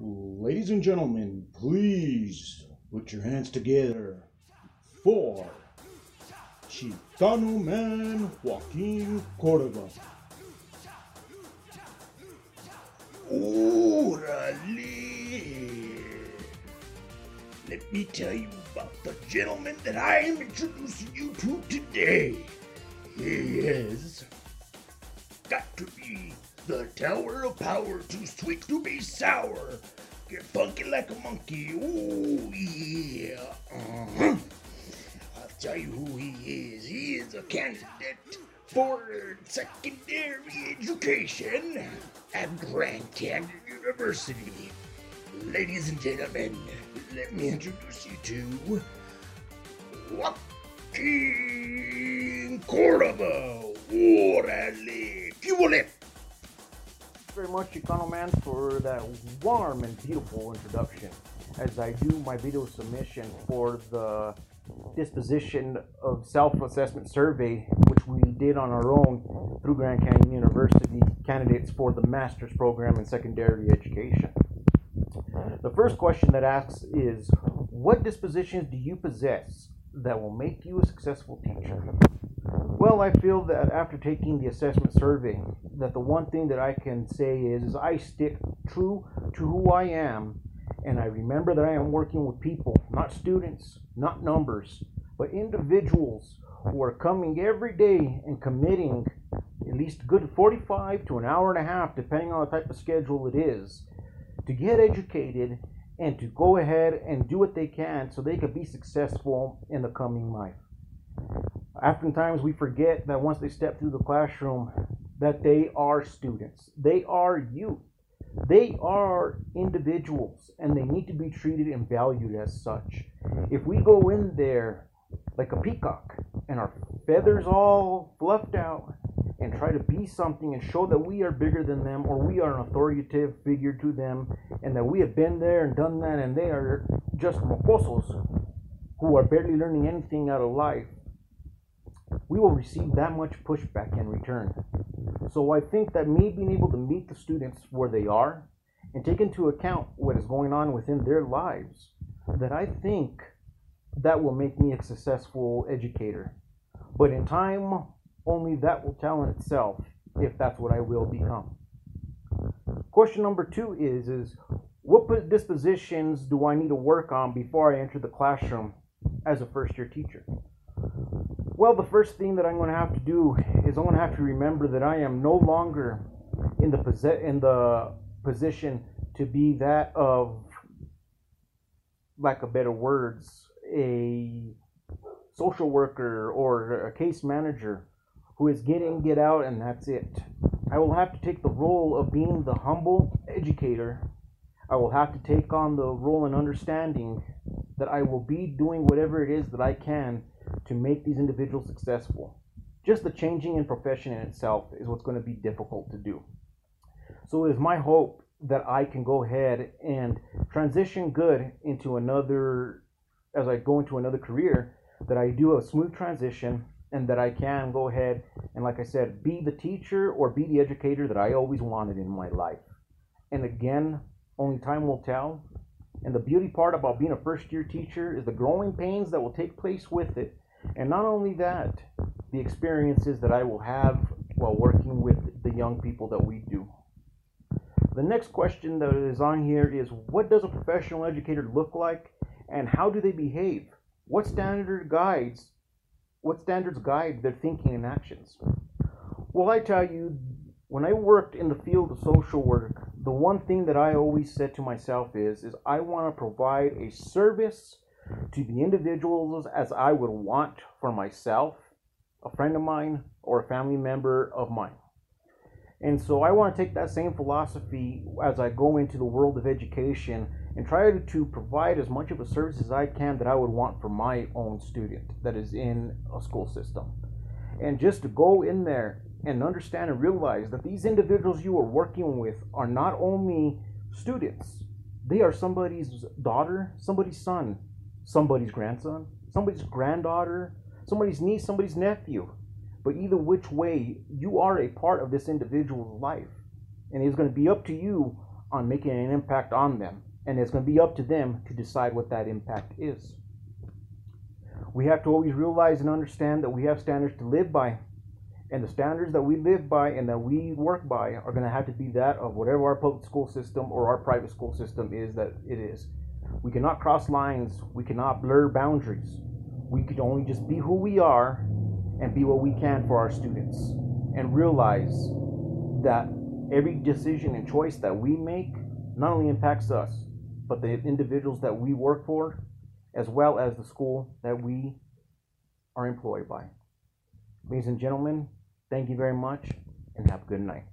Ladies and gentlemen, please put your hands together for Chicano Man Joaquin Cordova. Orale! Let me tell you about the gentleman that I am introducing you to today. He is got to be the Tower of Power, too sweet to be sour. Get funky like a monkey. Ooh, yeah. I'll tell you who he is. He is a candidate for secondary education at Grand Canyon University. Ladies and gentlemen, let me introduce you to Joaquin Cordova. Orale. Cubole. Very much, Chicano Man, for that warm and beautiful introduction. As I do my video submission for the Disposition of Self-Assessment Survey, which we did on our own through Grand Canyon University, candidates for the Master's Program in Secondary Education. The first question that asks is, what dispositions do you possess that will make you a successful teacher? Well, I feel that after taking the assessment survey, that the one thing that I can say is I stick true to who I am, and I remember that I am working with people, not students, not numbers, but individuals who are coming every day and committing at least a good 45 to an hour and a half, depending on the type of schedule it is, to get educated and to go ahead and do what they can so they could be successful in the coming life. Oftentimes we forget that once they step through the classroom that they are students. They are youth. They are individuals, and they need to be treated and valued as such. If we go in there like a peacock and our feathers all fluffed out and try to be something and show that we are bigger than them or we are an authoritative figure to them and that we have been there and done that and they are just mocosos who are barely learning anything out of life, we will receive that much pushback in return. So I think that me being able to meet the students where they are and take into account what is going on within their lives, that I think that will make me a successful educator. But in time, only that will tell in itself if that's what I will become. Question number 2 is what dispositions do I need to work on before I enter the classroom as a first-year teacher? Well, the first thing that I'm going to have to do is I'm going to have to remember that I am no longer in the position to be that of, lack of better words, a social worker or a case manager who is get out and that's it. I will have to take the role of being the humble educator. I will have to take on the role and understanding that I will be doing whatever it is that I can to make these individuals successful. Just the changing in profession in itself is what's going to be difficult to do. So it is my hope that I can go ahead and transition good into another, as I go into another career, that I do a smooth transition and that I can go ahead and, like I said, be the teacher or be the educator that I always wanted in my life. And again, only time will tell. And the beauty part about being a first-year teacher is the growing pains that will take place with it. And not only that, the experiences that I will have while working with the young people that we do. The next question that is on here is, what does a professional educator look like and how do they behave? What standards guide their thinking and actions? Well, I tell you, when I worked in the field of social work, the one thing that I always said to myself is I want to provide a service to the individuals as I would want for myself, a friend of mine, or a family member of mine. And so I want to take that same philosophy as I go into the world of education and try to provide as much of a service as I can that I would want for my own student that is in a school system. And just to go in there and understand and realize that these individuals you are working with are not only students, they are somebody's daughter, somebody's son, somebody's grandson, somebody's granddaughter, somebody's niece, somebody's nephew. But either which way, you are a part of this individual's life. And it's going to be up to you on making an impact on them, and it's going to be up to them to decide what that impact is. We have to always realize and understand that we have standards to live by, and the standards that we live by and that we work by are going to have to be that of whatever our public school system or our private school system is that it is. We cannot cross lines. We cannot blur boundaries. We can only just be who we are and be what we can for our students, and realize that every decision and choice that we make not only impacts us, but the individuals that we work for, as well as the school that we are employed by. Ladies and gentlemen, thank you very much, and have a good night.